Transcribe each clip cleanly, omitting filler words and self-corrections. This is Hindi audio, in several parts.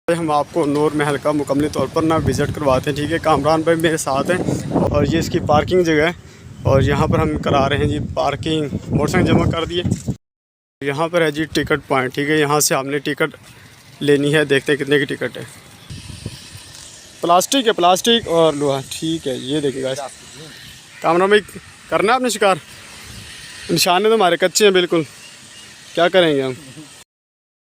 हम आपको नूर महल का मुकम्मल तौर पर ना विज़िट करवाते हैं। ठीक है, कामरान भाई मेरे साथ हैं और ये इसकी पार्किंग जगह है और यहाँ पर हम करा रहे हैं जी पार्किंग। मोटरसाइकिल जमा कर दिए। यहाँ पर है जी टिकट पॉइंट। ठीक है, यहाँ से हमने टिकट लेनी है। देखते हैं कितने की टिकट है। प्लास्टिक है, प्लास्टिक और लोहा। ठीक है, ये देखिएगा कामरान भाई करना है अपने शिकार। निशाने तो हमारे कच्चे हैं बिल्कुल, क्या करेंगे हम।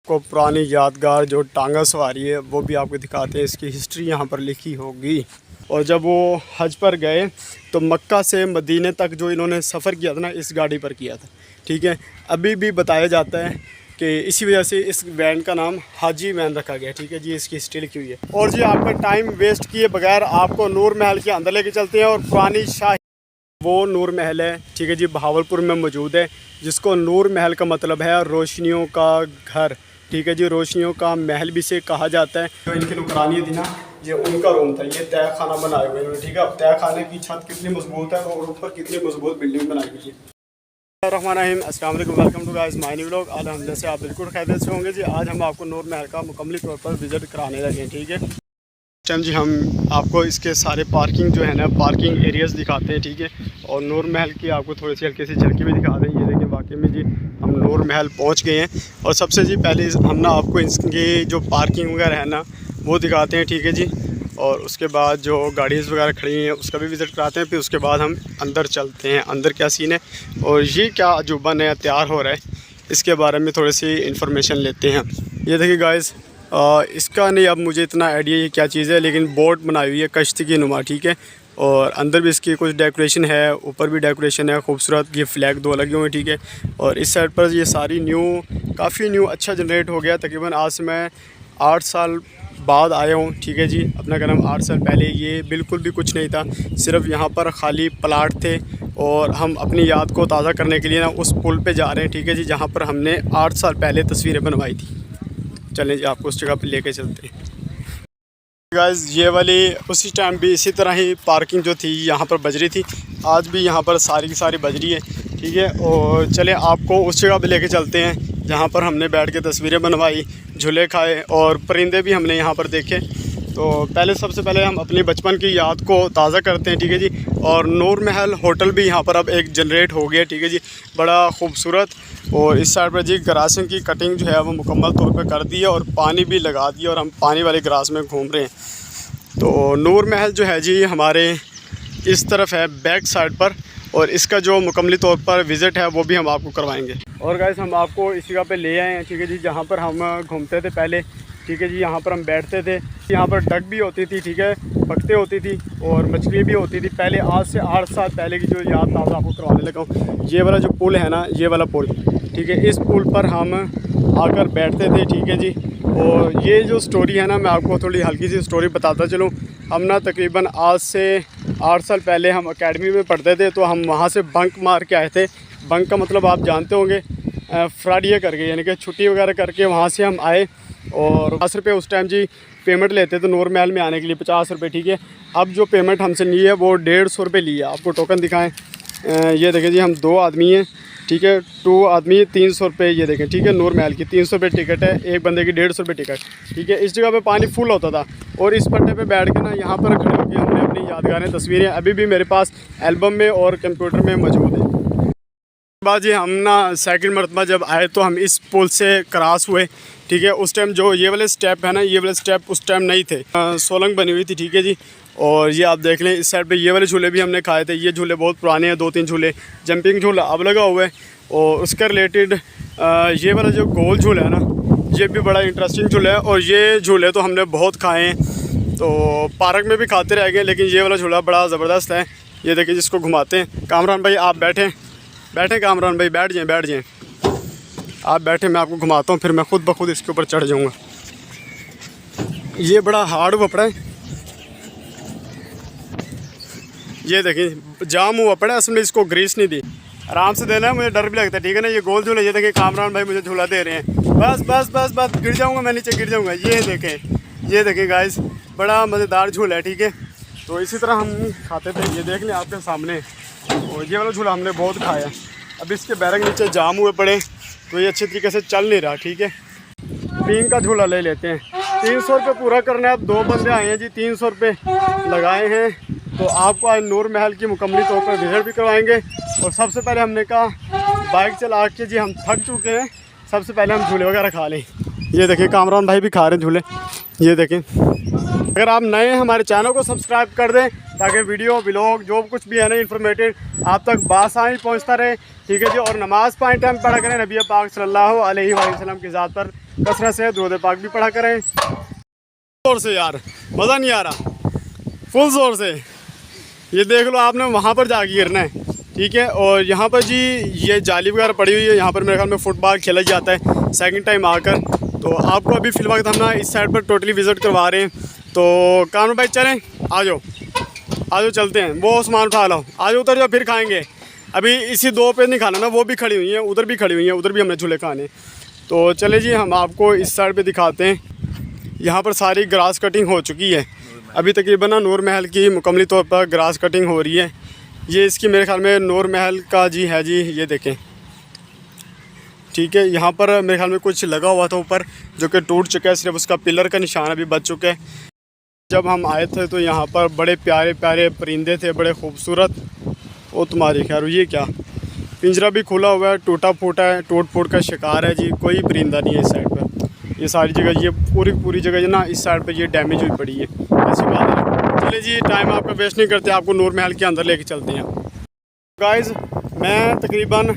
को पुरानी यादगार जो टांगा सवारी है वो भी आपको दिखाते हैं। इसकी हिस्ट्री यहाँ पर लिखी होगी। और जब वो हज पर गए तो मक्का से मदीने तक जो इन्होंने सफ़र किया था ना, इस गाड़ी पर किया था। ठीक है, अभी भी बताया जाता है कि इसी वजह से इस वैन का नाम हाजी वैन रखा गया। ठीक है जी, इसकी हिस्ट्री लिखी हुई है। और जी आपका टाइम वेस्ट किए बगैर आपको नूर महल के अंदर लेके चलते हैं। और पुरानी शाही वो नूर महल है। ठीक है जी, बहावलपुर में मौजूद है, जिसको नूर महल का मतलब है रोशनियों का घर। ठीक है जी, रोशनियों का महल भी से कहा जाता है। जो इनकी नुकरानी थी ना, ये उनका रूम था। ये तय खाना बनाए हुए हैं। ठीक है, अब तय खाने की छत कितनी मजबूत है और ऊपर कितनी मजबूत बिल्डिंग बनाई हुई है। अस्सलाम वालेकुम, welcome to guys my new vlog. अलहमदुलिल्लाह से आप बिल्कुल खैरियत से होंगे जी। आज हम आपको नूर महल का मुकम्मल तौर पर विज़िट कराने लगे हैं। ठीक है, इस टाइम जी हम आपको इसके सारे पार्किंग जो है ना, पार्किंग एरियाज़ दिखाते हैं। ठीक है, और नूर महल की आपको थोड़ी सी हल्की सी झलकी भी दिखा दें। ये देखिए वाकई में जी हम नूर महल पहुंच गए हैं। और सबसे जी पहले हम ना आपको इसकी जो पार्किंग वगैरह है ना वो दिखाते हैं। ठीक है जी, और उसके बाद जो गाड़ीज़ वगैरह खड़ी हैं उसका भी विज़िट कराते हैं। फिर उसके बाद हम अंदर चलते हैं, अंदर क्या सीन है और ये क्या अजूबा नया तैयार हो रहा है, इसके बारे में थोड़ी सी इन्फॉर्मेशन लेते हैं। ये देखिए गाइस, इसका नहीं अब मुझे इतना आइडिया ये क्या चीज़ है, लेकिन बोट बनाई हुई है कश्ती की नुमा। ठीक है, और अंदर भी इसकी कुछ डेकोरेशन है, ऊपर भी डेकोरेशन है खूबसूरत। ये फ्लैग दो लगे हुए हैं। ठीक है, और इस साइड पर ये सारी काफ़ी न्यू अच्छा जनरेट हो गया। तकरीबन आज से मैं 8 साल बाद आया हूँ। ठीक है जी, अपना जन्म 8 साल पहले ये बिल्कुल भी कुछ नहीं था। सिर्फ यहाँ पर खाली प्लाट थे और हम अपनी याद को ताज़ा करने के लिए ना उस पुल पे जा रहे हैं। ठीक है जी, जहाँ पर हमने 8 साल पहले तस्वीरें बनवाई थी। चलें जी, आपको उस जगह पे लेके चलते हैं। गाइस, ये वाली उसी टाइम भी इसी तरह ही पार्किंग जो थी यहाँ पर बज रही थी। आज भी यहाँ पर सारी की सारी बज रही है। ठीक है, और चले आपको उस जगह पे लेके चलते हैं जहाँ पर हमने बैठ के तस्वीरें बनवाई, झूले खाए और परिंदे भी हमने यहाँ पर देखे। तो सबसे पहले हम अपनी बचपन की याद को ताज़ा करते हैं। ठीक है जी, और नूर महल होटल भी यहाँ पर अब एक जनरेट हो गया। ठीक है जी, बड़ा खूबसूरत। और इस साइड पर जी ग्रासों की कटिंग जो है वो मुकम्मल तौर पर कर दी है और पानी भी लगा दिया और हम पानी वाले ग्रास में घूम रहे हैं। तो नूर महल जो है जी हमारे इस तरफ है बैक साइड पर, और इसका जो मुकम्मल तौर पर विज़िट है वो भी हम आपको करवाएंगे। और गाइस, हम आपको इस जगह पे ले आए हैं। ठीक है जी, जहाँ पर हम घूमते थे पहले। ठीक है जी, यहाँ पर हम बैठते थे। यहाँ पर डक भी होती थी। ठीक है, पकते होती थी और मछली भी होती थी पहले। आज से 8 साल पहले की जो याद ताज़ा आपको करवाने लगा हूँ। ये वाला जो पुल है ना, ये वाला पुल। ठीक है, इस पुल पर हम आकर बैठते थे। ठीक है जी, और ये जो स्टोरी है ना, मैं आपको थोड़ी हल्की सी स्टोरी बताता चलूँ। हम ना तकरीबन आज से 8 साल पहले हम एकेडमी में पढ़ते थे, तो हम वहाँ से बंक मार के आए थे। बंक का मतलब आप जानते होंगे, फ्राडिया करके, यानी कि छुट्टी वगैरह करके वहाँ से हम आए। और 50 रुपये उस टाइम जी पेमेंट लेते थे नूर महल में आने के लिए, 50 रुपये। ठीक है, अब जो पेमेंट हमसे ली है वो 150 रुपये ली है। आपको टोकन दिखाएं, ये देखें जी, हम 2 आदमी हैं। ठीक है, 2 आदमी 300 रुपये। ये देखें, ठीक है, नूर महल की 300 रुपये टिकट है, एक बंदे की 150 रुपये टिकट। ठीक है, इस जगह पे पानी फुल होता था और इस पट्टे पे बैठ के ना यहाँ पर खड़े होकर हमने अपनी यादगारें तस्वीरें अभी भी मेरे पास एल्बम में और कंप्यूटर में मौजूद है। बाद जी हम ना सेकंड मरतबा जब आए तो हम इस पुल से क्रॉस हुए। ठीक है, उस टाइम जो ये वाले स्टेप है ना, ये वाले स्टेप उस टाइम नहीं थे, सोलंग बनी हुई थी। ठीक है जी, और ये आप देख लें इस साइड पे ये वाले झूले भी हमने खाए थे। ये झूले बहुत पुराने हैं, 2-3 झूले। जंपिंग झूला अब लगा हुआ है और उसका रिलेटेड ये वाला जो गोल झूला है ना, ये भी बड़ा इंटरेस्टिंग झूला है। और ये झूले तो हमने बहुत खाए हैं, तो पार्क में भी खाते रह गए, लेकिन ये वाला झूला बड़ा ज़बरदस्त है। ये देखिए, जिसको घुमाते हैं। कामरान भाई आप बैठें कामरान भाई, बैठ जाएँ आप बैठे, मैं आपको घुमाता हूँ, फिर मैं खुद ब खुद इसके ऊपर चढ़ जाऊँगा। ये बड़ा हार्ड हुआ पड़ा है। ये देखिए जाम हुआ पड़ा है, असल में इसको ग्रीस नहीं दी। आराम से देना है, मुझे डर भी लगता है। ठीक है ना, ये गोल झूला। ये देखिए कामरान भाई मुझे झूला दे रहे हैं। बस गिर जाऊँगा, मैं नीचे गिर जाऊँगा। ये देखें गाइस, बड़ा मज़ेदार झूला है। ठीक है, तो इसी तरह हम खाते थे। ये देख लें आपके सामने, और ये वाला झूला हमने बहुत खाया। अब इसके बैरक नीचे जाम हुए पड़े तो ये अच्छे तरीके से चल नहीं रहा। ठीक है, पिंग का झूला ले लेते हैं। 300 रुपये पूरा करना है। अब 2 बंदे आए हैं जी, 300 रुपये लगाए हैं। तो आपको आज नूर महल की मुकम्मली तौर पर विजिट भी करवाएंगे। और सबसे पहले हमने कहा बाइक चला के जी हम थक चुके हैं, सबसे पहले हम झूले वगैरह खा लें। ये देखें कामरान भाई भी खा रहे हैं झूले, ये देखें। अगर आप नए हैं हमारे चैनल को सब्सक्राइब कर दें ताकि वीडियो व्लॉग जो कुछ भी है ना इन्फॉर्मेटिव आप तक बासानी पहुंचता रहे, ठीक है जी। और नमाज़ पाँच टाइम पढ़ा करें, नबी पाक सल्लल्लाहु अलैहि वसल्लम की ज़ात पर कसरत से दुरूद पाक भी पढ़ा करें। ज़ोर से यार, मज़ा नहीं आ रहा, फुल ज़ोर से। ये देख लो आपने वहाँ पर जाके गिरना है, ठीक है। और यहाँ पर जी ये जाली वगैरह पड़ी हुई है, यहाँ पर मेरे ख्याल में फुटबॉल खेला जाता है सेकंड टाइम आकर। तो आपको अभी फ़िलहाल हम ना इस साइड पर टोटली विज़िट करवा रहे हैं। तो कामरान भाई चलें, आ जाओ चलते हैं। वो सामान उठा लो, आ जाओ उतर जाओ, फिर खाएँगे। अभी इसी 2 पे नहीं खाना ना, वो भी खड़ी हुई हैं, उधर भी खड़ी हुई हैं, उधर भी हमने झूले खाने। तो चले जी हम आपको इस साइड पे दिखाते हैं। यहाँ पर सारी ग्रास कटिंग हो चुकी है, अभी तकरीबन ना नूर महल की मुकम्मली तौर पर ग्रास कटिंग हो रही है। ये इसकी मेरे ख्याल में नूर महल का जी है जी, ये देखें, ठीक है। यहाँ पर मेरे ख्याल में कुछ लगा हुआ था ऊपर जो कि टूट चुका है, सिर्फ उसका पिलर का निशान अभी बच चुका है। जब हम आए थे तो यहाँ पर बड़े प्यारे प्यारे परिंदे थे, बड़े खूबसूरत। वो तुम्हारी खैर, ये क्या पिंजरा भी खुला हुआ है, टूटा फूटा है, टूट फूट का शिकार है जी, कोई परिंदा नहीं है इस साइड पर। ये सारी जगह, ये पूरी जगह जो ना इस साइड पर ये डैमेज हुई पड़ी है, ऐसी बात है। चलिए जी टाइम आपका वेस्ट नहीं करते, आपको नूर महल के अंदर लेके चलते हैं। गाइस मैं तकरीबन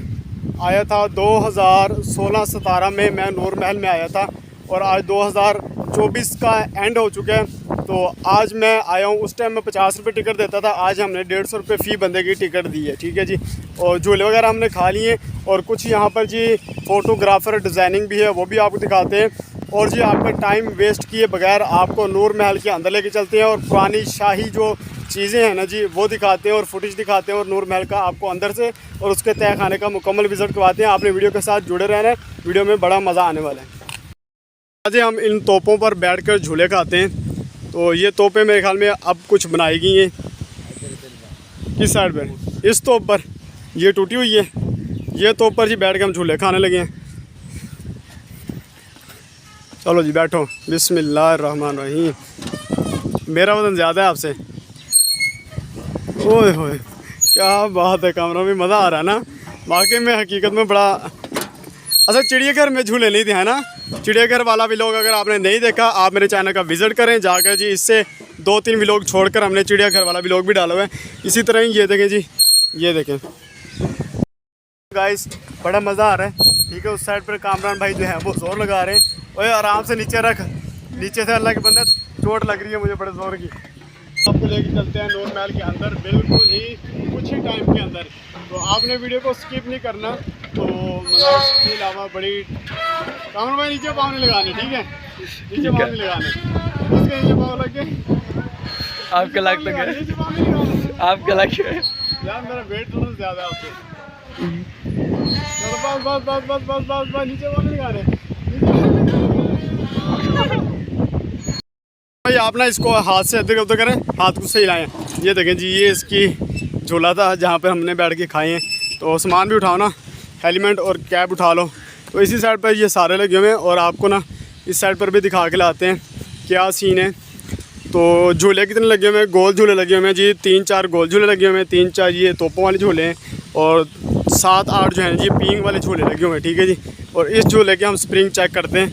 आया था 2016-17 में मैं नूर महल में आया था, और आज 2024 का एंड हो चुका है। तो आज मैं आया हूँ, उस टाइम में 50 रुपये टिकट देता था, आज हमने 150 रुपये फ़ी बंदे की टिकट दी है, ठीक है जी। और झूले वगैरह हमने खा लिए, और कुछ यहाँ पर जी फ़ोटोग्राफ़र डिज़ाइनिंग भी है, वो भी आपको दिखाते हैं। और जी आपका टाइम वेस्ट किए बगैर आपको नूर महल के अंदर लेके चलते हैं, और पुरानी शाही जो चीज़ें हैं ना जी वो दिखाते हैं और फुटेज दिखाते हैं, और नूर महल का आपको अंदर से और उसके तय खाने का मुकम्मल विज़िट करवाते हैं। आपने वीडियो के साथ जुड़े रहना है, वीडियो में बड़ा मज़ा आने वाला है। आज हम इन तोपों पर बैठकर झूले खाते हैं। तो ये तोपें मेरे ख्याल में अब कुछ बनाई गई हैं। किस साइड पर? इस तोप पर, ये टूटी हुई है, ये तोप पर जी बैठ के हम झूले खाने लगे हैं। चलो जी बैठो, बिस्मिल्लाहिर्रहमानिर्रहीम। मेरा वजन ज़्यादा है आपसे। ओए होए क्या बात है, कमरा में मज़ा आ रहा है ना वाकई में, हकीकत में बड़ा। अच्छा चिड़ियाघर में झूले नहीं थे है ना, चिड़ियाघर वाला व्लॉग अगर आपने नहीं देखा आप मेरे चैनल का विज़िट करें जाकर जी। इससे 2-3 व्लॉग छोड़कर हमने चिड़ियाघर वाला व्लॉग भी डाला हुआ है। इसी तरह ही ये देखें जी, ये देखें गाइस, बड़ा मज़ा आ रहा है, ठीक है। उस साइड पर कामरान भाई जो है वो जोर लगा रहे हैं। ओए आराम से नीचे रख, नीचे से अल्लाह के बंदे चोट लग रही है मुझे बड़े जोर की। आपको लेके चलते हैं नूर महल के अंदर, बिल्कुल ही कुछ ही टाइम के अंदर। तो आपने वीडियो को स्किप नहीं करना। तो मतलब इसके अलावा बड़ी कामरान भाई नीचे पाँव नहीं लगाने, ठीक है, नीचे पाँव नहीं लगाने, इसके नीचे पाँव लग गए आपका लग लगे, आपका लग यार मेरा वेट थोड़ा ज़्यादा है आपसे। बस बस बस बस बस बस बस नीचे पाँव नहीं लगाने भाई। आप ना इसको हाथ से इधर उधर करें, हाथ को सही लाएं। ये देखें जी, ये इसकी झूला था जहाँ पर हमने बैठ के खाए हैं। तो सामान भी उठाओ ना, हेलमेट और कैप उठा लो। तो इसी साइड पर ये सारे लगे हुए हैं, और आपको ना इस साइड पर भी दिखा के लाते हैं क्या सीन है। तो झूले कितने लगे हुए हैं, गोल झूले लगे हुए हैं जी, 3-4 गोल झूले लगे हुए हैं, 3-4 ये तोपों वाले झूले हैं, और 7-8 जो हैं जी पींग वाले झूले लगे हुए हैं, ठीक है जी। और इस झूले के हम स्प्रिंग चेक करते हैं।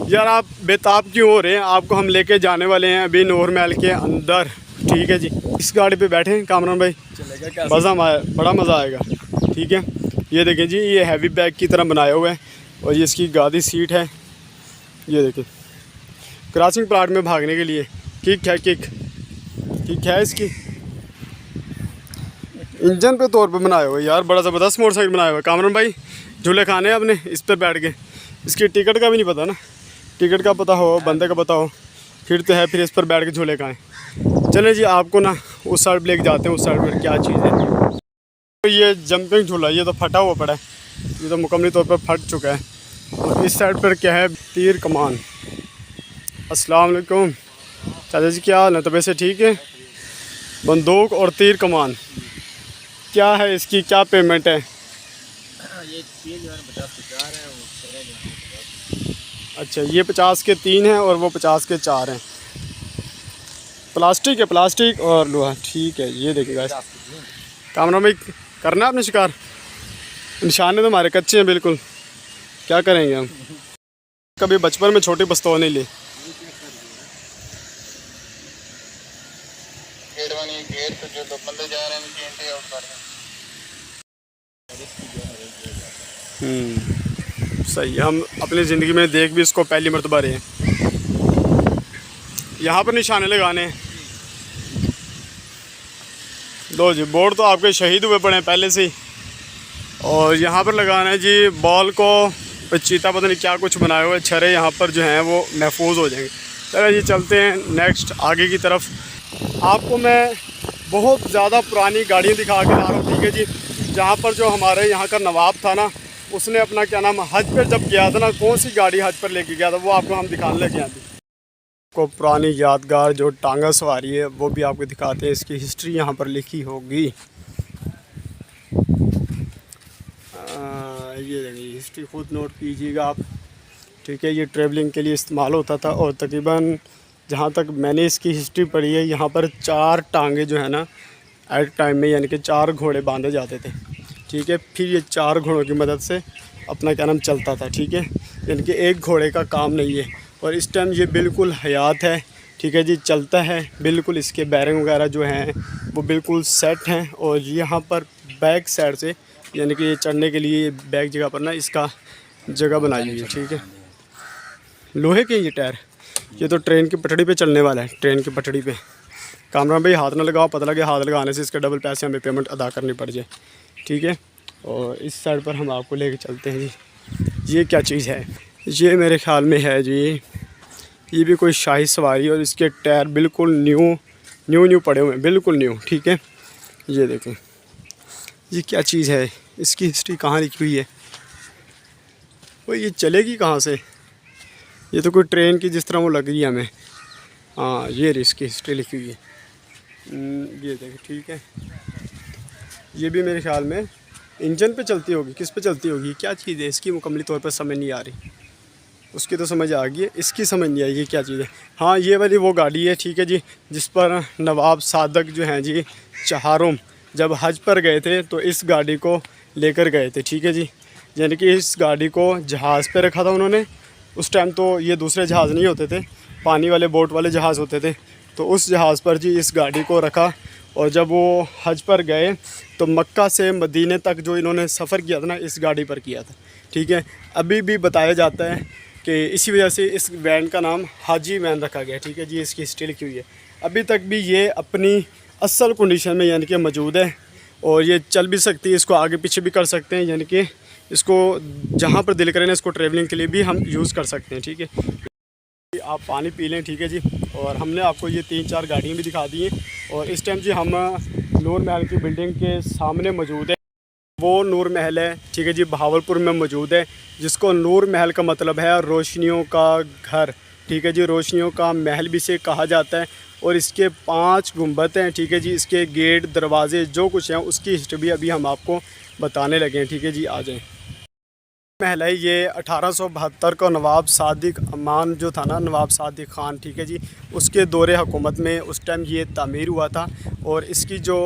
यार आप बेताब क्यों हो रहे हैं, आपको हम लेके जाने वाले हैं अभी नूर महल के अंदर, ठीक है जी। इस गाड़ी पे बैठे कामरान भाई, मज़ा बड़ा मज़ा आएगा, ठीक है। ये देखें जी, ये हैवी बैग की तरह बनाया हुआ है, और ये इसकी गादी सीट है। ये देखें क्रॉसिंग प्लाट में भागने के लिए किक है, किक है इसकी। इंजन पे तौर पे बनाया हुआ है यार, बड़ा ज़बरदस्त मोटरसाइकिल बनाया हुआ है। कामरान भाई झूले खाने आपने इस पर बैठ के, इसकी टिकट का भी नहीं पता ना, टिकट का पता हो, बंदे का पता हो, फिर तो है, फिर इस पर बैठ के झूले खाएँ। चलें जी आपको ना उस साइड लेके जाते हैं, उस साइड पर क्या चीज़ है। तो ये जंपिंग झूला, ये तो फटा हुआ पड़ा है, ये तो मुकम्मली तौर पर फट चुका है। और इस साइड पर क्या है, तीर कमान। अस्सलाम वालेकुम चाचा जी, क्या हाल है, तबीयत से ठीक है? बंदूक और तीर कमान, क्या है इसकी, क्या पेमेंट है? ये 3,050 है, अच्छा, ये 50 के 3 हैं और वो 50 के 4 हैं। प्लास्टिक है, प्लास्टिक और लोहा। ठीक है, ये देखिएगा। कैमरा में करना है आपने शिकार। निशाने तो हमारे कच्चे हैं बिल्कुल, क्या करेंगे हम। कभी बचपन में छोटी पिस्तौल नहीं ली। सही है, हम अपनी ज़िंदगी में देख भी इसको पहली मर्तबा रहे हैं। यहाँ पर निशाने लगाने हैं। लो जी, बोर्ड तो आपके शहीद हुए पड़े हैं पहले से ही। और यहाँ पर लगाना है जी बॉल को, चीता पता नहीं क्या कुछ बनाए हुए छरे, यहाँ पर जो हैं वो महफूज हो जाएंगे। चलो जी, चलते हैं नेक्स्ट आगे की तरफ। आपको मैं बहुत ज़्यादा पुरानी गाड़ियाँ दिखा के ला रहा हूँ, ठीक है जी। जहाँ पर जो हमारे यहाँ का नवाब था ना, उसने अपना क्या नाम हज पर जब गया था ना, कौन सी गाड़ी हज पर लेके गया था, वो आपको हम दिखाने लगे हैं। को पुरानी यादगार जो टांगा सवारी है वो भी आपको दिखाते हैं। इसकी हिस्ट्री यहाँ पर लिखी होगी। ये देखिए, हिस्ट्री खुद नोट कीजिएगा आप, ठीक है। ये ट्रैवलिंग के लिए इस्तेमाल होता था और तकरीबन जहाँ तक मैंने इसकी हिस्ट्री पढ़ी है, यहाँ पर 4 टांगे जो है ना एट टाइम में, यानी कि 4 घोड़े बांधे जाते थे, ठीक है। फिर ये 4 घोड़ों की मदद से अपना क्या नाम चलता था, ठीक है। यानी कि एक घोड़े का काम नहीं है। और इस टाइम ये बिल्कुल हयात है, ठीक है जी, चलता है बिल्कुल। इसके बैरिंग वगैरह जो हैं वो बिल्कुल सेट हैं। और यहाँ पर बैक साइड से, यानी कि ये चढ़ने के लिए बैक जगह पर ना इसका जगह बनाई हुई है, ठीक है। लोहे के ये टायर, ये तो ट्रेन की पटड़ी पे चलने वाला है, ट्रेन की पटड़ी पे। कैमरा भाई हाथ ना लगाओ, पता लगे हाथ लगाने से इसके डबल पैसे हमें पेमेंट अदा करनी पड़ जाए, ठीक है। और इस साइड पर हम आपको लेके चलते हैं जी। ये क्या चीज़ है, ये मेरे ख्याल में है जी, ये भी कोई शाही सवारी। और इसके टायर बिल्कुल न्यू पड़े हुए हैं, बिल्कुल न्यू, ठीक है। ये देखें, ये क्या चीज़ है, इसकी हिस्ट्री कहाँ लिखी हुई है, वो ये चलेगी कहाँ से। ये तो कोई ट्रेन की जिस तरह वो लग रही है हमें। हाँ, ये इसकी हिस्ट्री लिखी हुई है। ये देखें, ठीक है। ये भी मेरे ख्याल में इंजन पे चलती होगी, किस पे चलती होगी, क्या चीज़ है इसकी मुकम्मली तौर पर समझ नहीं आ रही। उसकी तो समझ आ गई है, इसकी समझ नहीं आई ये क्या चीज़ है। हाँ, ये वाली वो गाड़ी है, ठीक है जी, जिस पर नवाब सादक जो हैं जी चहारुम जब हज पर गए थे तो इस गाड़ी को लेकर गए थे, ठीक है जी। यानी कि इस गाड़ी को जहाज़ पे रखा था उन्होंने। उस टाइम तो ये दूसरे जहाज़ नहीं होते थे, पानी वाले बोट वाले जहाज़ होते थे। तो उस जहाज़ पर जी इस गाड़ी को रखा। और जब वो हज पर गए तो मक्का से मदीने तक जो इन्होंने सफ़र किया था ना, इस गाड़ी पर किया था, ठीक है। अभी भी बताया जाता है कि इसी वजह से इस वैन का नाम हाजी वैन रखा गया, ठीक है जी। इसकी हिस्ट्री लिखी हुई है। अभी तक भी ये अपनी असल कंडीशन में यानी कि मौजूद है। और ये चल भी सकती है, इसको आगे पीछे भी कर सकते हैं, यानी कि इसको जहाँ पर दिल करें इसको ट्रैवलिंग के लिए भी हम यूज़ कर सकते हैं, ठीक है। आप पानी पी लें, ठीक है जी। और हमने आपको ये 3-4 गाड़ियाँ भी दिखा दी हैं। और इस टाइम जी हम नूर महल की बिल्डिंग के सामने मौजूद है। वो नूर महल है, ठीक है जी, बहावलपुर में मौजूद है, जिसको नूर महल का मतलब है रोशनियों का घर, ठीक है जी। रोशनियों का महल भी इसे कहा जाता है। और इसके 5 गुंबद हैं, ठीक है जी। इसके गेट दरवाजे जो कुछ हैं उसकी हिस्ट्री भी अभी हम आपको बताने लगे हैं, ठीक है जी। आ जाएँ। महल है ये 1872 को नवाब सादिक अमान जो था ना, नवाब सादिक ख़ान, ठीक है जी, उसके दौरे हुकूमत में उस टाइम ये तामीर हुआ था। और इसकी जो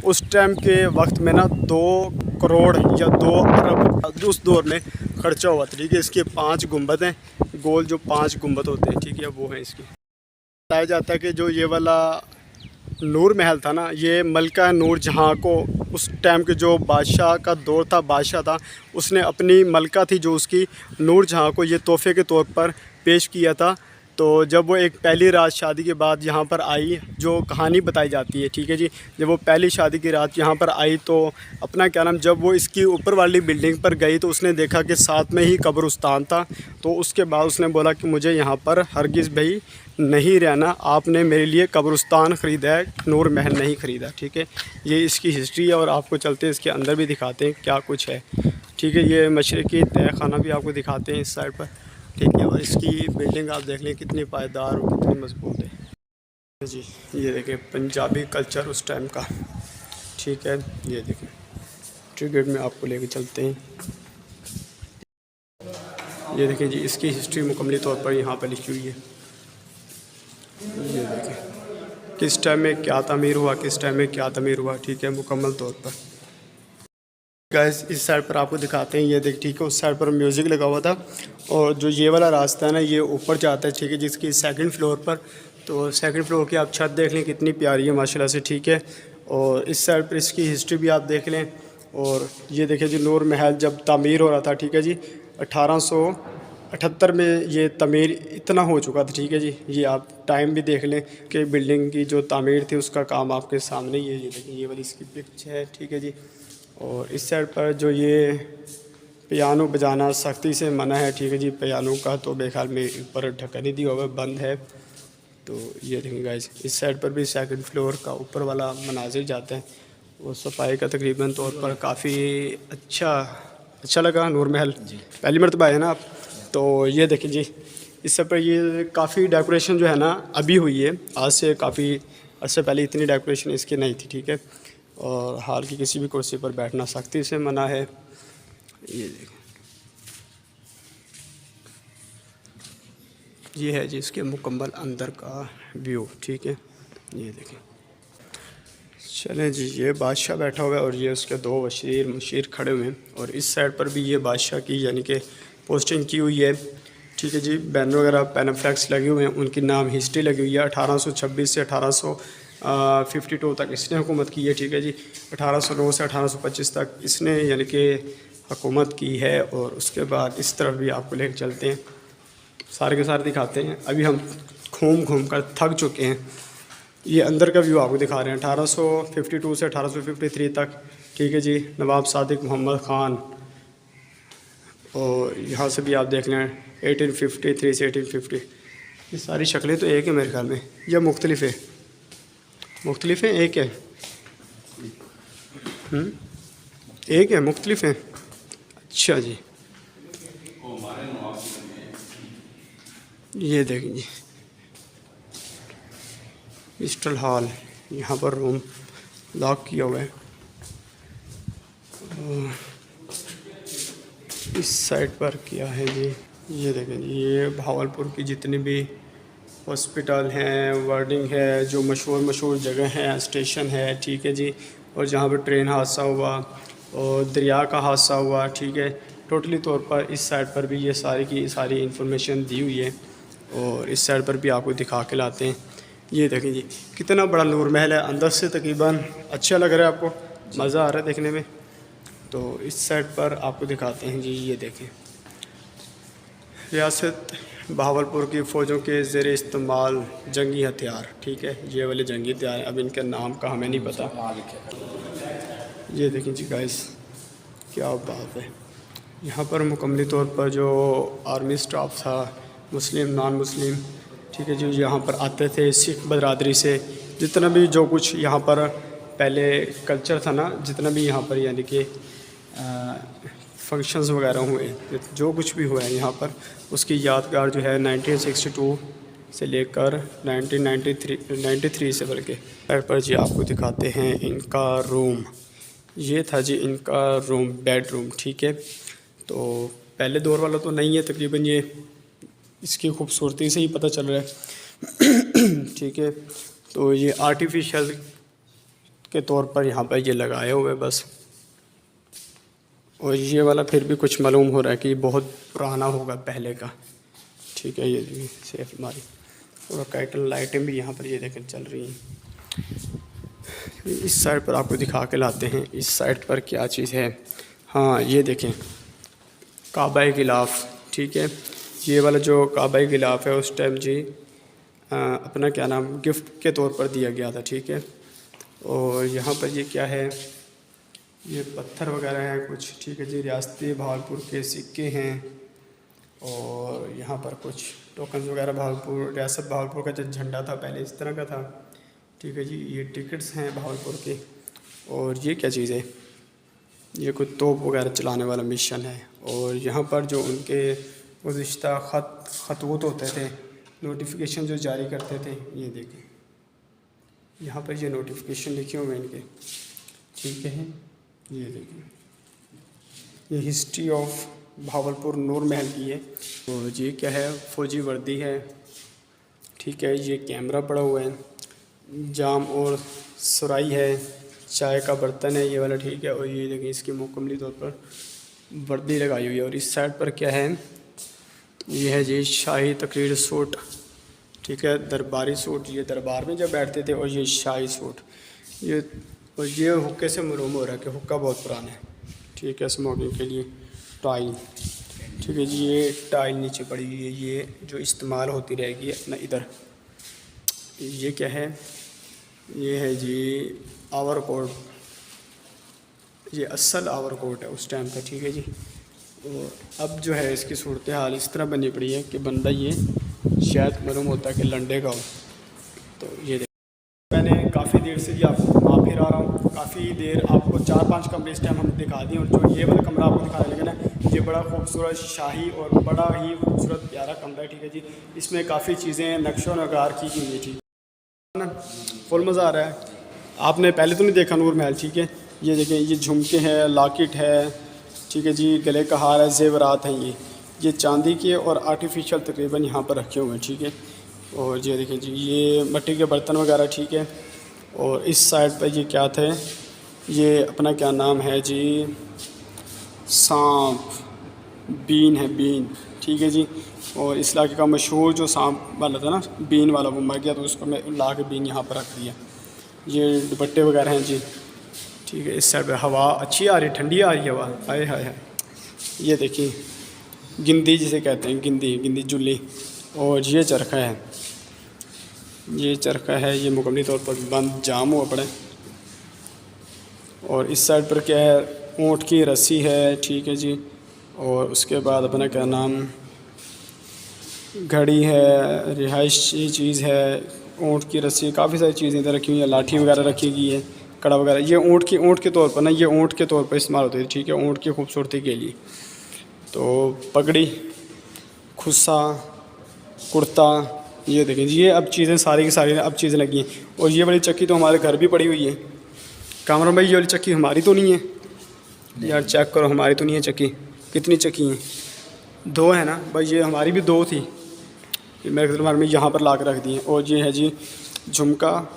उस टाइम के वक्त में ना 2 करोड़ या 2 अरब उस दौर में खर्चा हुआ था, ठीक है। इसके 5 गुंबद हैं, गोल जो 5 गुंबद होते हैं, ठीक है, वो हैं इसकी। बताया जाता है कि जो ये वाला नूर महल था ना, ये मलका नूर जहाँ को उस टाइम के जो बादशाह का दौर था, बादशाह था, उसने अपनी मलका थी जो उसकी नूर जहाँ को ये तोहफे के तौर पर पेश किया था। तो जब वो एक पहली रात शादी के बाद यहाँ पर आई, जो कहानी बताई जाती है, ठीक है जी, जब वो पहली शादी की रात यहाँ पर आई तो अपना क्या नाम, जब वो इसकी ऊपर वाली बिल्डिंग पर गई तो उसने देखा कि साथ में ही कब्रिस्तान था। तो उसके बाद उसने बोला कि मुझे यहाँ पर हरगिज़ भाई नहीं रहना, आपने मेरे लिए कब्रिस्तान ख़रीदा है, नूर महल नहीं ख़रीदा, ठीक है। ये इसकी हिस्ट्री है। और आपको चलते इसके अंदर भी दिखाते हैं क्या कुछ है, ठीक है। ये मशरक़ी तह खाना भी आपको दिखाते हैं इस साइड पर, ठीक है। और इसकी बिल्डिंग आप देख लें कितनी पायदार और कितनी मजबूत है जी। ये देखें पंजाबी कल्चर उस टाइम का, ठीक है। ये देखें ट्री गेट में आपको लेके चलते हैं। ये देखिए जी, इसकी हिस्ट्री मुकम्मली तौर पर यहाँ पर लिखी हुई है। ये देखिए किस टाइम में क्या तामीर हुआ, किस टाइम में क्या तामीर हुआ, ठीक है, मुकम्मल तौर पर। गाइस इस साइड पर आपको दिखाते हैं, ये देख, ठीक है, उस साइड पर म्यूज़िक लगा हुआ था और जो ये वाला रास्ता है ना, ये ऊपर जाता है, ठीक है, जिसकी सेकंड फ्लोर पर। तो सेकंड फ्लोर की आप छत देख लें कितनी प्यारी है माशाल्लाह से, ठीक है। और इस साइड पर इसकी हिस्ट्री भी आप देख लें। और ये देखिए जी, नूर महल जब तामीर हो रहा था, ठीक है जी, 1878 में ये तामीर इतना हो चुका था, ठीक है जी। ये आप टाइम भी देख लें कि बिल्डिंग की जो तामीर थी उसका काम आपके सामने ही है। ये देखिए, ये वाली इसकी पिक्चर है, ठीक है जी। और इस साइड पर जो ये पियानो बजाना सख्ती से मना है, ठीक है जी। पियानो का तो बेख्याल में ऊपर ढक्कन ही दिया हुआ बंद है। तो ये देखेंगे गाइस, इस साइड पर भी सेकंड फ्लोर का ऊपर वाला मनाजिर जाते हैं। वो सफाई का तकरीबन तौर पर काफ़ी अच्छा लगा। नूर महल पहली मरतबा है ना आप, तो ये देखें जी, इस सब पर ये काफ़ी डेकोरेशन जो है ना अभी हुई है, आज से काफ़ी अर्से पहले इतनी डेकोरेशन इसकी नहीं थी, ठीक है। और हाल की किसी भी कुर्सी पर बैठना सख्ती से मना है। ये देखें, ये है जी इसके मुकम्मल अंदर का व्यू, ठीक है। ये देखें, चलें जी, ये बादशाह बैठा हुआ है और ये उसके दो वज़ीर मुशीर खड़े हुए हैं। और इस साइड पर भी ये बादशाह की यानी कि पोस्टिंग की हुई है, ठीक है जी। बैनर वगैरह पैनाफ्लेक्स लगे हुए हैं, उनकी नाम हिस्ट्री लगी हुई है। 1826 से 1852 तक इसने हुकूमत की है, ठीक है जी। 1809 से 1825 तक इसने यानी कि हुकूमत की है। और उसके बाद इस तरफ भी आपको लेकर चलते हैं, सारे के सारे दिखाते हैं। अभी हम घूम कर थक चुके हैं। ये अंदर का व्यू आपको दिखा रहे हैं 1852 से 1853 तक, ठीक है जी। नवाब सादिक मोहम्मद ख़ान, और यहाँ से भी आप देख लें 1853 से 1850। ये सारी शक्लें तो एक है मेरे ख्याल में, या मुख्तलिफ है? मुख्तलिफ हैं, एक है? एक है, मुख्तलिफ हैं। अच्छा जी, ये देखें जी, क्रिस्टल हॉल, यहाँ पर रूम लॉक किया हुआ है। इस साइड पर क्या है जी, ये देखें जी, ये भावलपुर की जितनी भी हॉस्पिटल हैं, वार्डिंग है, जो मशहूर जगह हैं, स्टेशन है, ठीक है जी। और जहाँ पर ट्रेन हादसा हुआ और दरिया का हादसा हुआ, ठीक है, टोटली तौर पर इस साइड पर भी ये सारी की सारी इंफॉर्मेशन दी हुई है। और इस साइड पर भी आपको दिखा के लाते हैं। ये देखें जी, कितना बड़ा नूर महल है, अंदर से तकरीबन अच्छा लग रहा है, आपको मज़ा आ रहा है देखने में। तो इस साइड पर आपको दिखाते हैं जी, ये देखें, रियासत बहावलपुर की फ़ौजों के ज़ेर इस्तेमाल जंगी हथियार, ठीक है। ये वाले जंगी हथियार, अब इनके नाम का हमें नहीं पता। ये देखें जी गाइस, क्या बात है। यहाँ पर मुकम्मली तौर पर जो आर्मी स्टाफ था, मुस्लिम नॉन मुस्लिम, ठीक है जी, यहाँ पर आते थे सिख बरदरी से। जितना भी जो कुछ यहाँ पर पहले कल्चर था ना, जितना भी यहाँ पर यानी कि फंक्शंस वगैरह हुए, जो कुछ भी हुआ है यहाँ पर, उसकी यादगार जो है 1962 से लेकर 1993 से बल्कि पर जी आपको दिखाते हैं इनका रूम। ये था जी इनका रूम, बेडरूम, ठीक है। तो पहले दौर वाला तो नहीं है तकरीबन, ये इसकी खूबसूरती से ही पता चल रहा है ठीक है। तो ये आर्टिफिशियल के तौर पर यहाँ पर ये लगाए हुए बस। और ये वाला फिर भी कुछ मालूम हो रहा है कि ये बहुत पुराना होगा पहले का, ठीक है। ये सेफ हमारी, और काइटल लाइटें भी यहाँ पर ये देखें चल रही हैं। इस साइड पर आपको दिखा के लाते हैं, इस साइड पर क्या चीज़ है। हाँ ये देखें, काबा गिलाफ, ठीक है। ये वाला जो काबा गिलाफ है उस टाइम जी अपना क्या नाम गिफ्ट के तौर पर दिया गया था, ठीक है। और यहाँ पर ये क्या है, ये पत्थर वगैरह हैं कुछ, ठीक है जी। रियासती भावलपुर के सिक्के हैं। और यहाँ पर कुछ टोकन वगैरह, भावलपुर रियासत भावलपुर का जो झंडा था पहले इस तरह का था, ठीक है जी। ये टिकट्स हैं भावलपुर के। और ये क्या चीज़ है, ये कोई तोप वगैरह चलाने वाला मिशन है। और यहाँ पर जो उनके गुज़िश्ता खतूत होते थे, नोटिफिकेशन जो जारी करते थे, ये देखें यहाँ पर ये नोटिफिकेशन लिखे हुए हैं इनके, ठीक है। ये देखिए, ये हिस्ट्री ऑफ भावलपुर नूर महल की है। और ये क्या है, फ़ौजी वर्दी है, ठीक है। ये कैमरा पड़ा हुआ है, जाम और सुराई है, चाय का बर्तन है ये वाला, ठीक है। और ये देखिए इसकी मुकम्मली तौर पर वर्दी लगाई हुई है। और इस साइड पर क्या है, ये है जी शाही तकरीर सूट, ठीक है, दरबारी सूट, ये दरबार में जब बैठते थे। और ये शाही सूट, ये और ये हुक्के से मरूम हो रहा है कि हुक्का बहुत पुराना है, ठीक है। स्मोकिंग के लिए टाइल, ठीक है जी, ये टाइल नीचे पड़ी हुई है, ये जो इस्तेमाल होती रहेगी अपना इधर। ये क्या है, ये है जी आवर कोट, ये असल आवर कोट है उस टाइम का, ठीक है जी। और अब जो है इसकी सूरत हाल इस तरह बनी पड़ी है कि बंदा ये शायद मालूम होता है कि लंडे का हो। तो ये मैंने काफ़ी देर से ये आपको घुमा फिर आ रहा हूँ, काफ़ी देर आपको 4-5 कमरे इस टाइम हमने दिखा दिए। और जो ये वाला कमरा आपको दिखाने लगे ना, ये बड़ा खूबसूरत शाही और बड़ा ही खूबसूरत प्यारा कमरा है, ठीक है जी। इसमें काफ़ी चीज़ें नक्शो नगार की हुई है, ठीक है ना, फुल मज़ा आ रहा है। आपने पहले तो नहीं देखा नूर महल, ठीक है। ये देखें, ये झुमके हैं, लॉकेट है, ठीक है जी, गले का हार है, जेवरात हैं, ये चांदी के और आर्टिफिशियल तकरीबन यहाँ पर रखे हुए हैं, ठीक है। और ये देखें जी, ये मिट्टी के बर्तन वगैरह, ठीक है। और इस साइड पर ये क्या थे, ये अपना क्या नाम है जी, सांप बीन है, बीन, ठीक है जी। और इस इलाके का मशहूर जो सांप वाला था ना, बीन वाला, वो मर गया तो उसको मैं ला के बीन यहाँ पर रख दिया। ये दुपट्टे वगैरह हैं जी, ठीक है। इस साइड पर हवा अच्छी आ रही, ठंडी आ रही है हवा, हाय हाय हाय। ये देखिए गिंदी जिसे कहते हैं, गिंदी जुल्ली। और ये चरखा है, ये चरखा है, ये मुकम्मली तौर पर बंद जाम हुआ पड़ा है। और इस साइड पर क्या है, ऊँट की रस्सी है, ठीक है जी। और उसके बाद अपना क्या नाम, घड़ी है, रिहायशी चीज़ है, ऊँट की रस्सी, काफ़ी सारी चीज़ें इधर रखी हुई हैं, लाठी वगैरह रखी गई है, कड़ा वगैरह। ये ऊँट के तौर पर ना, ये ऊँट के तौर पर इस्तेमाल होती है, ठीक है, ऊँट की खूबसूरती के लिए। तो पगड़ी, खुस्सा, कुर्ता, ये देखें जी, ये अब चीज़ें सारी की सारी अब चीज़ें लगी हैं। और ये वाली चक्की तो हमारे घर भी पड़ी हुई है। कामरा भाई, ये वाली चक्की हमारी तो नहीं है यार, चेक करो, हमारी तो नहीं है चक्की। कितनी चक्की हैं, 2 है ना भाई, ये हमारी भी 2 थी, मेरे ख्याल में यहाँ पर ला कर रख दी हैं। और ये है जी झुमका,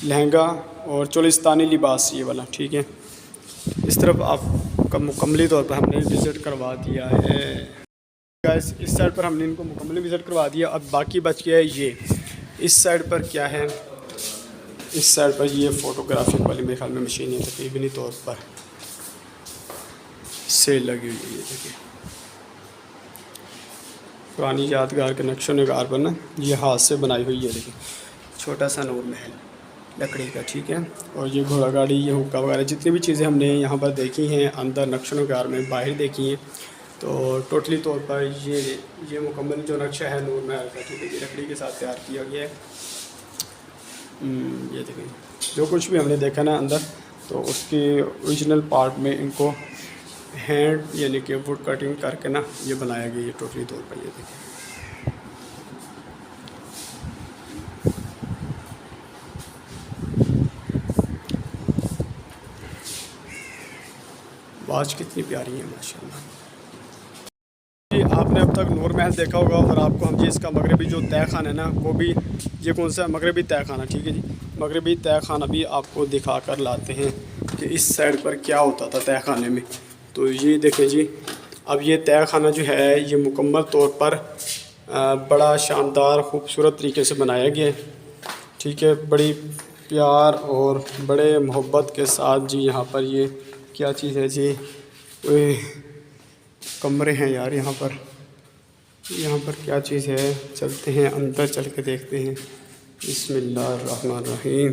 लहंगा और चोलिस्तानी लिबास, ये वाला, ठीक है। इस तरफ आपका मुकम्मली तौर पर हमने विज़िट करवा दिया है गाइस। इस साइड पर हमने इनको मुकम्मली विज़िट करवा दिया। अब बाकी बच गया है ये, इस साइड पर क्या है, इस साइड पर ये फ़ोटोग्राफी वाली मेरे ख्याल में मशीन है, तकरीबनी तौर पर सेल लगी हुई है। ये देखिए पुरानी यादगार के नक्शो नगार पर ना, ये हाथ से बनाई हुई है, देखिए छोटा सा नूर महल लकड़ी का, ठीक है। और ये घोड़ा गाड़ी, ये हुक्का वगैरह, जितनी भी चीज़ें हमने यहाँ पर देखी हैं अंदर नक्शो नगार में, बाहर देखी हैं, तो टोटली तौर पर ये मुकम्मल जो नक्शा है नूर महल का, ठीक है, ये लकड़ी के साथ तैयार किया गया है। ये देखें, जो कुछ भी हमने देखा ना अंदर, तो उसके ओरिजिनल पार्ट में इनको हैंड यानी कि वुड कटिंग करके ना ये बनाया गया, ये टोटली तौर पर। ये देखें, आवाज़ कितनी प्यारी है माशाल्लाह। जी आपने अब तक नूर महल देखा होगा, और आपको हम जी इसका मगरबी जो तय खाना है ना, वो भी, ये कौन सा मगरबी तय खाना, ठीक है जी, मगरबी तय खाना भी आपको दिखा कर लाते हैं कि इस साइड पर क्या होता था तय खाने में। तो ये देखें जी, अब ये तय खाना जो है ये मुकम्मल तौर पर बड़ा शानदार खूबसूरत तरीके से बनाया गया है, ठीक है। बड़ी प्यार और बड़े मोहब्बत के साथ जी यहाँ पर ये क्या चीज़ है जी, कमरे हैं यार यहाँ पर क्या चीज़ है, चलते हैं अंदर, चल के देखते हैं। बिस्मिल्लाहिर्रहमानिर्रहीम।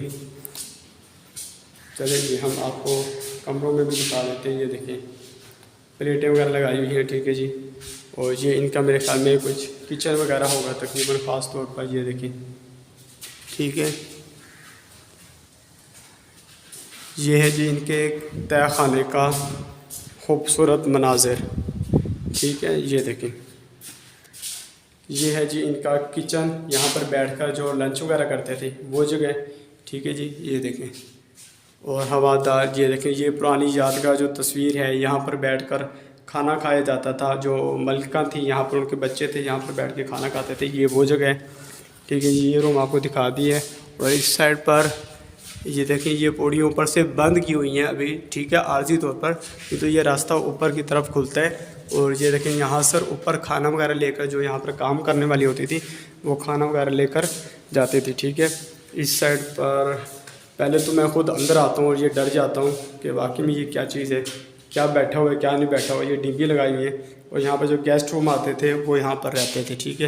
चलेंगे हम आपको कमरों में भी दिखा देते हैं। ये देखें प्लेटें वगैरह लगाई हुई हैं, ठीक है जी। और ये इनका मेरे ख्याल में कुछ किचन वगैरह होगा तकरीबन, ख़ास तौर पर ये देखें, ठीक है। ये है जी इनके तय खाने का खूबसूरत मनाज़िर, ठीक है। ये देखें, ये है जी इनका किचन, यहाँ पर बैठकर जो लंच वगैरह करते थे वो जगह, ठीक है जी। ये देखें, और हवादार, ये देखें, ये पुरानी यादगार जो तस्वीर है, यहाँ पर बैठकर खाना खाया जाता था। जो मलका थी यहाँ पर, उनके बच्चे थे यहाँ पर बैठ के खाना खाते थे। ये वो जगह है, ठीक है। ये रूम आपको दिखा दी है। और इस साइड पर ये देखें, ये पौड़ियाँ ऊपर से बंद की हुई हैं अभी, ठीक है, आर्जी तौर पर। तो ये रास्ता ऊपर की तरफ खुलता है। और ये देखें, यहाँ सर ऊपर खाना वगैरह लेकर, जो यहाँ पर काम करने वाली होती थी वो खाना वगैरह लेकर जाती थी, ठीक है। इस साइड पर पहले तो मैं खुद अंदर आता हूँ और ये डर जाता हूँ कि वाकई में ये क्या चीज़ है, क्या बैठा हुआ है क्या नहीं बैठा हुआ। ये डिग्गी लगाई हुई है। और यहाँ पर जो गेस्ट रूम आते थे वो यहाँ पर रहते थे, ठीक है।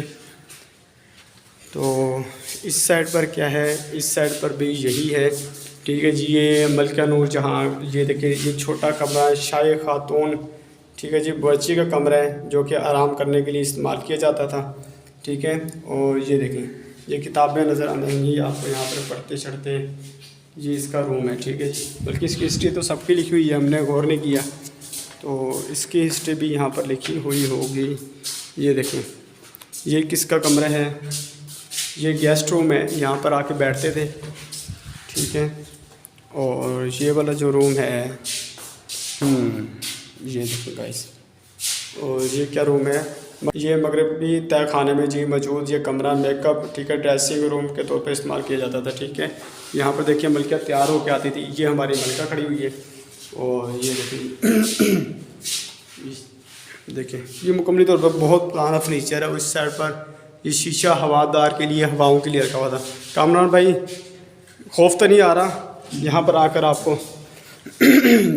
तो इस साइड पर क्या है, इस साइड पर भी यही है, ठीक है जी। ये मलका नूर जहाँ, ये देखिए, ये छोटा कमरा है, शाही खातून, ठीक है जी, बच्ची का कमरा है जो कि आराम करने के लिए इस्तेमाल किया जाता था, ठीक है। और ये देखें, ये किताबें नज़र आएंगी आपको यहाँ पर पढ़ते चढ़ते। ये इसका रूम है, ठीक है जी। बल्कि इसकी हिस्ट्री तो सबकी लिखी हुई है, हमने गौर नहीं किया, तो इसकी हिस्ट्री भी यहाँ पर लिखी हुई होगी। ये देखें, ये किसका कमरा है, ये गेस्ट रूम है, यहाँ पर आके बैठते थे, ठीक है। और ये वाला जो रूम है, ये देखो गाइस, और ये क्या रूम है, ये मगरबी तय खाने में जी मौजूद ये कमरा मेकअप, ठीक है, ड्रेसिंग रूम के तौर पे इस्तेमाल किया जाता था, ठीक है। यहाँ पर देखिए मलका तैयार होकर आती थी। ये हमारी मलका खड़ी हुई है। और ये देखिए देखिए, ये मुकम्मली तौर पर बहुत पुराना फर्नीचर है। उस साइड पर ये शीशा हवादार के लिए, हवाओं के लिए रखा हुआ था। कामरान भाई, खौफ तो नहीं आ रहा यहाँ पर आकर आपको?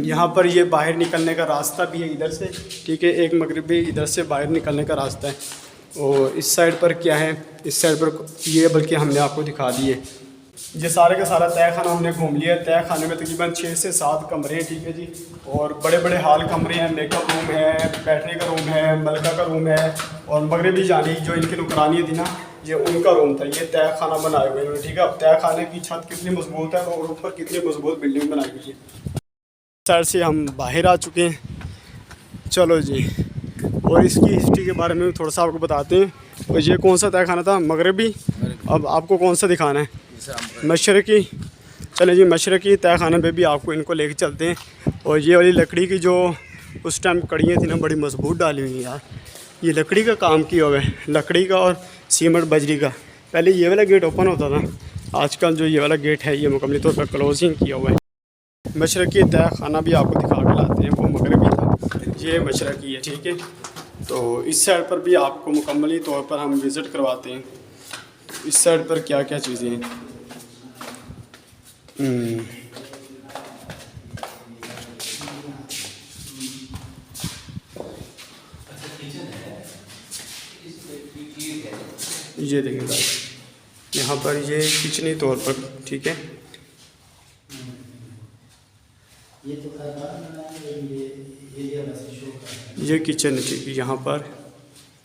यहाँ पर ये बाहर निकलने का रास्ता भी है इधर से, ठीक है। एक मगरिबी इधर से बाहर निकलने का रास्ता है। और इस साइड पर क्या है, इस साइड पर ये, बल्कि हमने आपको दिखा दिए। ये सारे का सारा तय खाना हमने घूम लिया। तय खाने में तकरीबन 6 से 7 कमरे हैं, ठीक है जी। और बड़े बड़े हॉल कमरे हैं, मेकअप रूम है, बैठने का रूम है, मलका का रूम है। और मगरबी जानी जो इनकी नुकरानी थी ना, ये उनका रूम था। ये तय खाना बनाए हुए हैं, ठीक है। अब तय खाने की छत कितनी मजबूत है और ऊपर कितनी मजबूत बिल्डिंग बनाई हुई है। साइड से हम बाहर आ चुके हैं। चलो जी, और इसकी हिस्ट्री के बारे में थोड़ा सा आपको बताते हैं। और ये कौन सा तय खाना था? मगरबी। अब आपको कौन सा दिखाना है? मशरकी। चले जी, मशरकी तय खाने पे भी आपको इनको लेके चलते हैं। और ये वाली लकड़ी की जो उस टाइम कड़ियाँ थी ना, बड़ी मजबूत डाली हुई हैं यार। ये लकड़ी का काम किया हुआ है, लकड़ी का और सीमेंट बजरी का। पहले ये वाला गेट ओपन होता था, आजकल जो ये वाला गेट है ये मुकम्मल तौर पर क्लोजिंग किया हुआ है। मशरकी तय खाना भी आपको दिखा के लाते हैं, वो मगरबी था, ये मशरकी है, ठीक है। तो इस साइड पर भी आपको मुकम्मली तौर पर हम विज़िट करवाते हैं। इस साइड पर क्या क्या चीज़ें हैं? ये देखें गाइस, यहाँ पर ये किचनी तौर पर, ठीक है। ये किचन है, ठीक है। यहाँ पर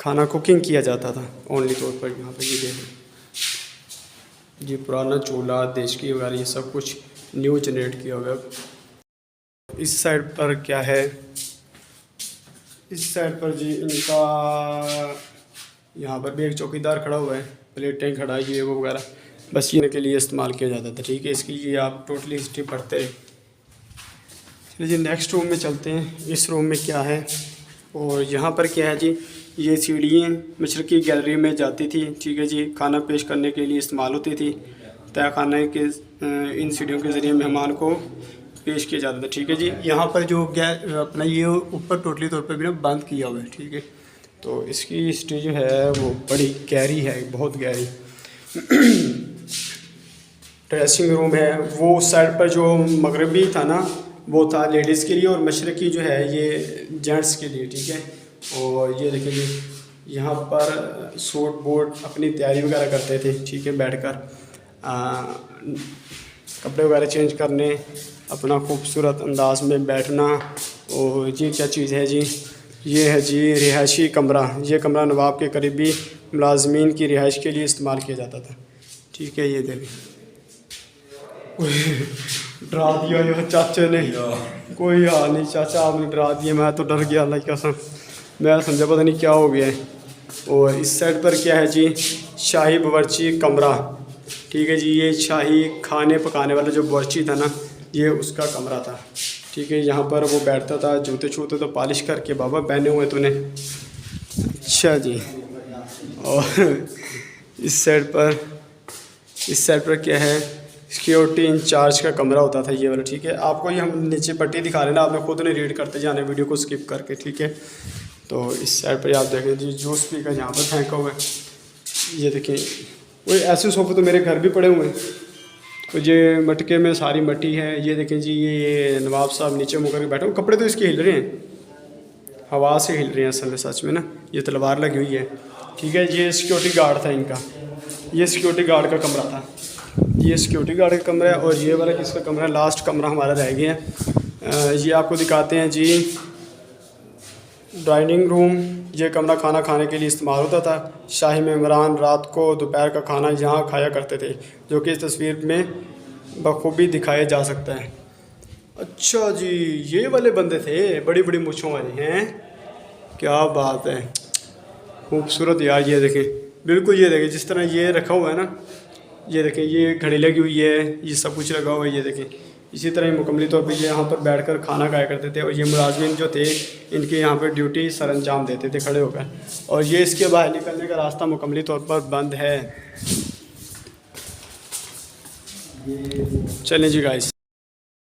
खाना कुकिंग किया जाता था ओनली तौर पर। यहाँ पर ये देखें, ये पुराना चूल्हा, देशकी वगैरह, ये सब कुछ न्यू जनरेट किया हुआ है। इस साइड पर क्या है? इस साइड पर जी इनका, यहाँ पर भी एक चौकीदार खड़ा हुआ है, प्लेटें खड़ा है, ये वो वगैरह, बस ये के लिए इस्तेमाल किया जाता था, ठीक है। इसकी ये आप टोटली हिस्ट्री पढ़ते रहे। चलिए जी, नेक्स्ट रूम में चलते हैं। इस रूम में क्या है? और यहाँ पर क्या है जी, ये सीढ़ियाँ मशरकी गैलरी में जाती थी, ठीक है जी। खाना पेश करने के लिए इस्तेमाल होती थी। तय खाने के इन सीढ़ियों के ज़रिए मेहमान को पेश किया जाता था, ठीक है जी। यहाँ पर जो अपना ये ऊपर टोटली तौर पर भी ना बंद किया हुआ है, ठीक है। तो इसकी हिस्ट्री जो है वो बड़ी गहरी है, बहुत गहरी। ड्रेसिंग रूम है, वो उस साइड पर जो मगरबी था ना, वो था लेडीज़ के लिए, और मशरकी जो है ये जेंट्स के लिए, ठीक है। और ये देखिए, यहाँ पर सूट बूट अपनी तैयारी वगैरह करते थे, ठीक है, बैठकर कपड़े वगैरह चेंज करने, अपना खूबसूरत अंदाज में बैठना। और ये क्या चीज़ है जी? ये है जी रिहायशी कमरा। ये कमरा नवाब के करीबी मुलाजमीन की रिहाइश के लिए इस्तेमाल किया जाता था, ठीक है। ये देखिए, डरा दिया ये चाचे ने। कोई हाल नहीं चाचा, आपने डरा दिया, मैं तो डर गया, अल्लाह की कसम, मैं समझा पता नहीं क्या हो गया है। और इस साइड पर क्या है जी? शाही बावर्ची कमरा, ठीक है जी। ये शाही खाने पकाने वाला जो बावर्ची था ना, ये उसका कमरा था, ठीक है। यहाँ पर वो बैठता था, जूते छूते तो पॉलिश करके बाबा पहने हुए तूने। अच्छा जी। और इस साइड पर क्या है, सिक्योरिटी इंचार्ज का कमरा होता था ये वाला। ठीक है, आपको ये हम नीचे पट्टी दिखा रहे हैं ना, आपने खुद ने रीड करते जाना वीडियो को स्किप करके। ठीक है, तो इस साइड पर आप देखें जी, जूस पी का यहाँ पर फेंका हुआ है। ये देखें, वही ऐसे सोफे तो मेरे घर भी पड़े हुए हैं, तो ये मटके में सारी मट्टी है। ये देखें जी, ये नवाब साहब नीचे मुकर के बैठे हुए, कपड़े तो इसके हिल रहे हैं, हवा से हिल रहे हैं असल में सच में ना। ये तलवार लगी हुई है। ठीक है, ये सिक्योरिटी गार्ड था इनका, ये सिक्योरिटी गार्ड का कमरा था। ये सिक्योरिटी गार्ड का कमरा है और ये वाला किसका कमरा है, लास्ट कमरा हमारा रह गया है। ये आपको दिखाते हैं जी, डाइनिंग रूम। ये कमरा खाना खाने के लिए इस्तेमाल होता था। शाही मेहमान रात को दोपहर का खाना यहाँ खाया करते थे, जो कि इस तस्वीर में बखूबी दिखाया जा सकता है। अच्छा जी, ये वाले बंदे थे, बड़ी बड़ी मूँछों वाले हैं, क्या बात है, खूबसूरत यार। ये देखें, बिल्कुल ये देखें जिस तरह ये रखा हुआ है ना, ये देखें ये घड़ी लगी हुई है, ये सब कुछ लगा हुआ है। ये देखें, इसी तरह ही मुकम्मली तौर पे ये यहाँ पर बैठकर खाना खाया करते थे और ये मुलाजमिन जो थे इनके यहाँ पर ड्यूटी सर अंजाम देते थे खड़े होकर। और ये इसके बाहर निकलने का रास्ता मुकम्मली तौर पर बंद है। चलें जी गाइस,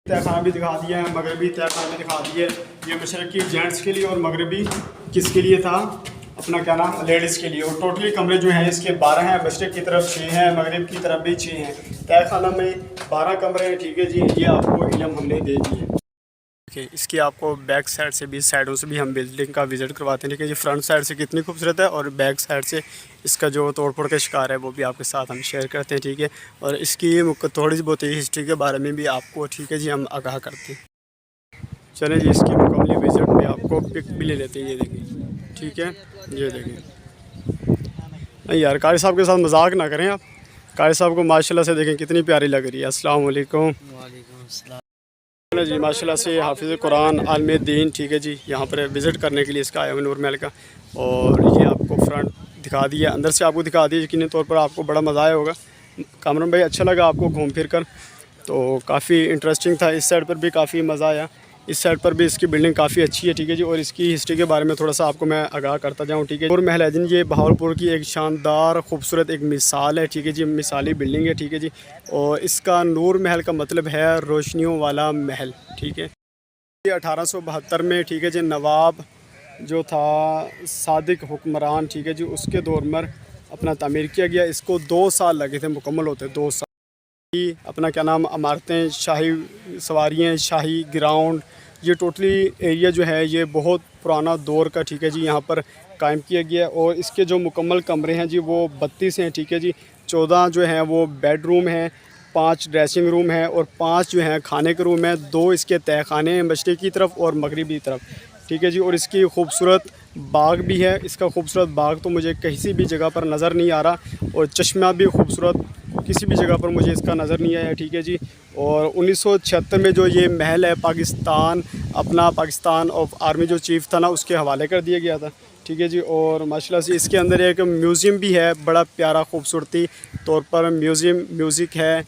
तहखाना भी दिखा दिया है, मगरबी तहखाना भी दिखा दिया है। ये मशरक़ी जेंट्स के लिए और मगरबी किसके लिए था, अपना क्या नाम, लेडीज़ के लिए। और टोटली कमरे जो हैं इसके 12 हैं, मशरक़ की तरफ 6 हैं, मगरब की तरफ भी 6 हैं। तहखाना में 12 कमरे हैं। ठीक है जी, ये आपको इल्म हमने दे दिए। देखिए, इसकी आपको बैक साइड से भी, साइडों से भी हम बिल्डिंग का विज़िट करवाते हैं। ठीक है जी, फ्रंट साइड से कितनी खूबसूरत है और बैक साइड से इसका जो तोड़ फोड़ का शिकार है वो भी आपके साथ हम शेयर करते हैं। ठीक है, और इसकी थोड़ी बहुत हिस्ट्री के बारे में भी आपको, ठीक है जी, हम आगाह करते हैं। चलें जी, इसकी मुकम्मल विज़िट में आपको पिक भी ले लेते हैं। ये देखिए, ठीक है, ये देखिए। नहीं यार, कारी साहब के साथ मजाक ना करें आप। कारी साहब को माशाल्लाह से देखें कितनी प्यारी लग रही है। अस्सलाम वालेकुम। जी, माशाल्लाह से हाफिज़ कुरान आलिम दीन। ठीक है जी, यहाँ पर विज़िट करने के लिए इसका आया नूर महल का। और ये आपको फ्रंट दिखा दिया, अंदर से आपको दिखा दिया। यकीनी तौर पर आपको बड़ा मज़ा आया होगा। कामरान भाई, अच्छा लगा आपको घूम फिर कर, तो काफ़ी इंटरेस्टिंग था। इस साइड पर भी काफ़ी मज़ा आया, इस साइड पर भी इसकी बिल्डिंग काफ़ी अच्छी है। ठीक है जी, और इसकी हिस्ट्री के बारे में थोड़ा सा आपको मैं आगाह करता जाऊँ। ठीक है, नूर महल है जी, ये बहावलपुर की एक शानदार खूबसूरत एक मिसाल है। ठीक है जी, मिसाली बिल्डिंग है। ठीक है जी, और इसका नूर महल का मतलब है रोशनियों वाला महल। ठीक है, ये 1872 में, ठीक है जी, नवाब जो था सादिक हुक्मरान, ठीक है जी, उसके दौर में अपना तामीर किया गया। इसको 2 साल लगे थे मुकम्मल होते, 2 साल। अपना क्या नाम, इमारतें, शाही सवारियाँ, शाही ग्राउंड, ये टोटली एरिया जो है ये बहुत पुराना दौर का, ठीक है जी, यहाँ पर कायम किया गया। और इसके जो मुकम्मल कमरे हैं जी वो 32 हैं। ठीक है जी, 14 जो हैं वो बेडरूम हैं, 5 ड्रेसिंग रूम है और 5 जो हैं खाने के रूम हैं। 2 इसके तहखाने हैं, मशरिक़ की तरफ और मगरिबी तरफ। ठीक है जी, और इसकी खूबसूरत बाग भी है। इसका खूबसूरत बाग तो मुझे किसी भी जगह पर नज़र नहीं आ रहा, और चश्मा भी खूबसूरत किसी भी जगह पर मुझे इसका नज़र नहीं आया। ठीक है जी, और 1976 में जो ये महल है पाकिस्तान ऑफ आर्मी जो चीफ़ था ना, उसके हवाले कर दिया गया था। ठीक है जी, और माशाल्लाह से इसके अंदर एक म्यूज़ियम भी है, बड़ा प्यारा खूबसूरती तौर पर म्यूज़िक है,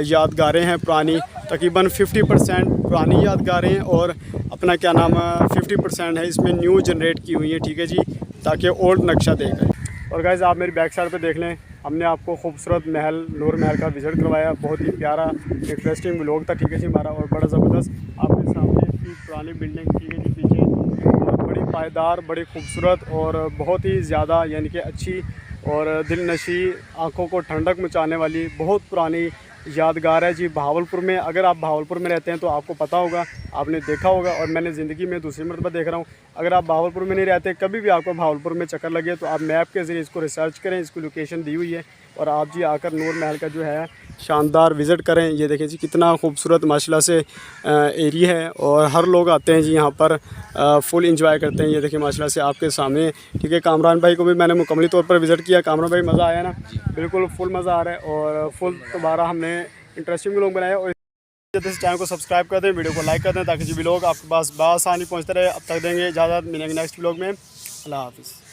यादगारें हैं पुरानी, तकरीबन 50% पुरानी यादगारें हैं और अपना क्या नाम 50% है इसमें न्यू जनरेट की हुई है। ठीक है जी, ताकि ओल्ड नक्शा देखें। और गाइस, आप मेरी बैक साइड पे देख लें, हमने आपको खूबसूरत महल, नूर महल का विज़िट करवाया। बहुत ही प्यारा इंटरेस्टिंग व्लॉग था। ठीक है जी हमारा, और बड़ा ज़बरदस्त आपके सामने इसकी पुरानी बिल्डिंग, ठीक है जी, पीछे और बड़ी पायदार, बड़ी खूबसूरत और बहुत ही ज़्यादा यानी कि अच्छी और दिलनशी, आँखों को ठंडक मचाने वाली बहुत पुरानी यादगार है जी बहावलपुर में। अगर आप बहावलपुर में रहते हैं तो आपको पता होगा, आपने देखा होगा, और मैंने ज़िंदगी में दूसरी मरतबा देख रहा हूँ। अगर आप बहावलपुर में नहीं रहते, कभी भी आपको बहावलपुर में चक्कर लगे तो आप मैप के ज़रिए इसको रिसर्च करें, इसकी लोकेशन दी हुई है, और आप जी आकर नूर महल का जो है शानदार विज़िट करें। ये देखें जी कितना खूबसूरत माशाल्लाह से एरिया है, और हर लोग आते हैं जी यहाँ पर फुल इंजॉय करते हैं। ये देखें माशाल्लाह से आपके सामने। ठीक है, कामरान भाई को भी मैंने मुकम्मली तौर पर विज़िट किया। कामरान भाई, मज़ा आया ना? बिल्कुल फुल मज़ा आ रहा है, और फुल दोबारा हमने इंटरेस्टिंग लोग बनाए। और जल्दी से चैनल को सब्सक्राइब कर दें, वीडियो को लाइक कर दें, ताकि जो भी लोग आपके पास बासानी पहुँचते रहे। अब तक देंगे इजाज़त, मिलेंगे नेक्स्ट व्लॉग में। अल्लाह हाफ़िज़।